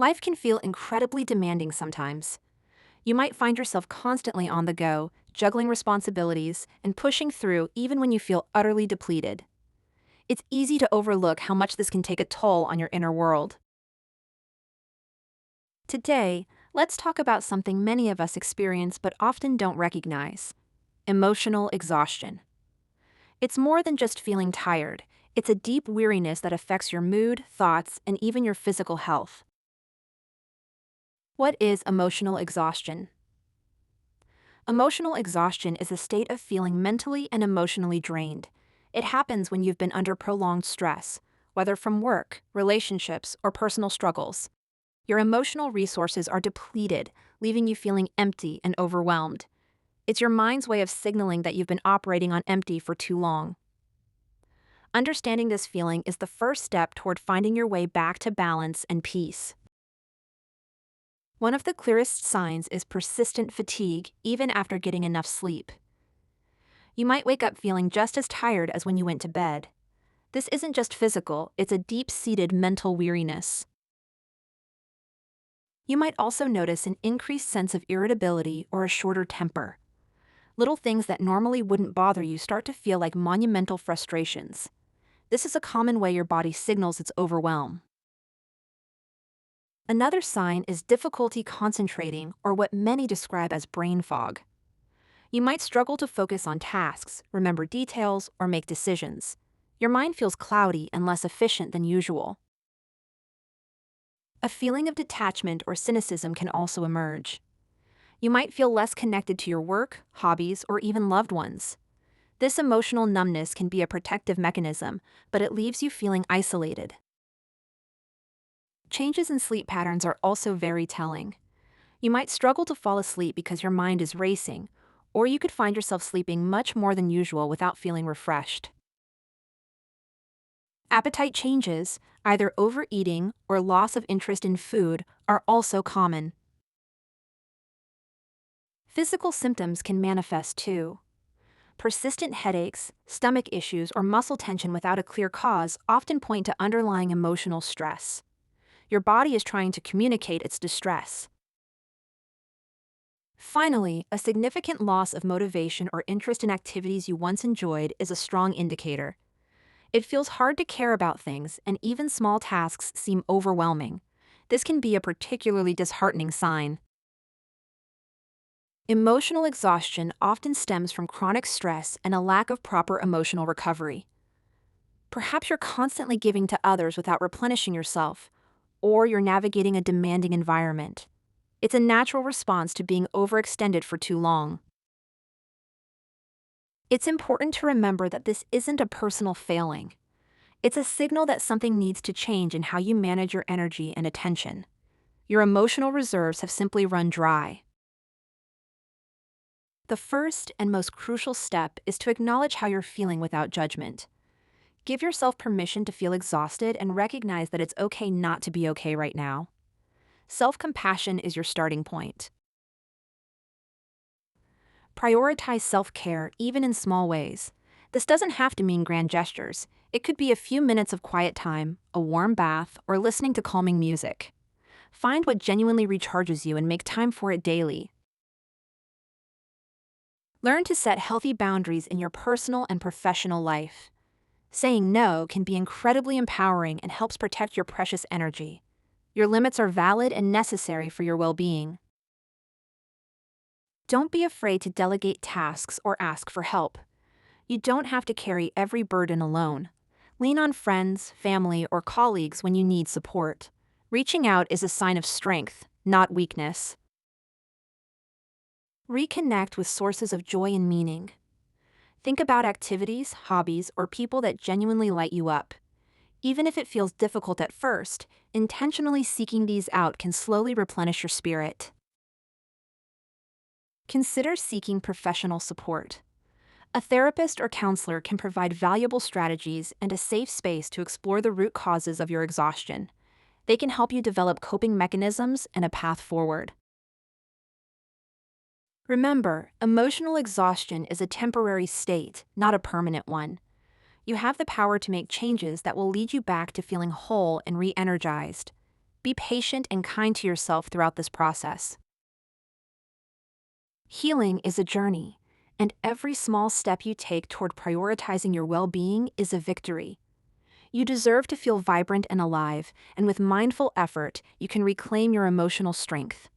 Life can feel incredibly demanding sometimes. You might find yourself constantly on the go, juggling responsibilities, and pushing through even when you feel utterly depleted. It's easy to overlook how much this can take a toll on your inner world. Today, let's talk about something many of us experience but often don't recognize: emotional exhaustion. It's more than just feeling tired, it's a deep weariness that affects your mood, thoughts, and even your physical health. What is emotional exhaustion? Emotional exhaustion is a state of feeling mentally and emotionally drained. It happens when you've been under prolonged stress, whether from work, relationships, or personal struggles. Your emotional resources are depleted, leaving you feeling empty and overwhelmed. It's your mind's way of signaling that you've been operating on empty for too long. Understanding this feeling is the first step toward finding your way back to balance and peace. One of the clearest signs is persistent fatigue, even after getting enough sleep. You might wake up feeling just as tired as when you went to bed. This isn't just physical, it's a deep-seated mental weariness. You might also notice an increased sense of irritability or a shorter temper. Little things that normally wouldn't bother you start to feel like monumental frustrations. This is a common way your body signals its overwhelm. Another sign is difficulty concentrating, or what many describe as brain fog. You might struggle to focus on tasks, remember details, or make decisions. Your mind feels cloudy and less efficient than usual. A feeling of detachment or cynicism can also emerge. You might feel less connected to your work, hobbies, or even loved ones. This emotional numbness can be a protective mechanism, but it leaves you feeling isolated. Changes in sleep patterns are also very telling. You might struggle to fall asleep because your mind is racing, or you could find yourself sleeping much more than usual without feeling refreshed. Appetite changes, either overeating or loss of interest in food, are also common. Physical symptoms can manifest too. Persistent headaches, stomach issues, or muscle tension without a clear cause often point to underlying emotional stress. Your body is trying to communicate its distress. Finally, a significant loss of motivation or interest in activities you once enjoyed is a strong indicator. It feels hard to care about things, and even small tasks seem overwhelming. This can be a particularly disheartening sign. Emotional exhaustion often stems from chronic stress and a lack of proper emotional recovery. Perhaps you're constantly giving to others without replenishing yourself, or you're navigating a demanding environment. It's a natural response to being overextended for too long. It's important to remember that this isn't a personal failing. It's a signal that something needs to change in how you manage your energy and attention. Your emotional reserves have simply run dry. The first and most crucial step is to acknowledge how you're feeling without judgment. Give yourself permission to feel exhausted and recognize that it's okay not to be okay right now. Self-compassion is your starting point. Prioritize self-care even in small ways. This doesn't have to mean grand gestures. It could be a few minutes of quiet time, a warm bath, or listening to calming music. Find what genuinely recharges you and make time for it daily. Learn to set healthy boundaries in your personal and professional life. Saying no can be incredibly empowering and helps protect your precious energy. Your limits are valid and necessary for your well-being. Don't be afraid to delegate tasks or ask for help. You don't have to carry every burden alone. Lean on friends, family, or colleagues when you need support. Reaching out is a sign of strength, not weakness. Reconnect with sources of joy and meaning. Think about activities, hobbies, or people that genuinely light you up. Even if it feels difficult at first, intentionally seeking these out can slowly replenish your spirit. Consider seeking professional support. A therapist or counselor can provide valuable strategies and a safe space to explore the root causes of your exhaustion. They can help you develop coping mechanisms and a path forward. Remember, emotional exhaustion is a temporary state, not a permanent one. You have the power to make changes that will lead you back to feeling whole and re-energized. Be patient and kind to yourself throughout this process. Healing is a journey, and every small step you take toward prioritizing your well-being is a victory. You deserve to feel vibrant and alive, and with mindful effort, you can reclaim your emotional strength.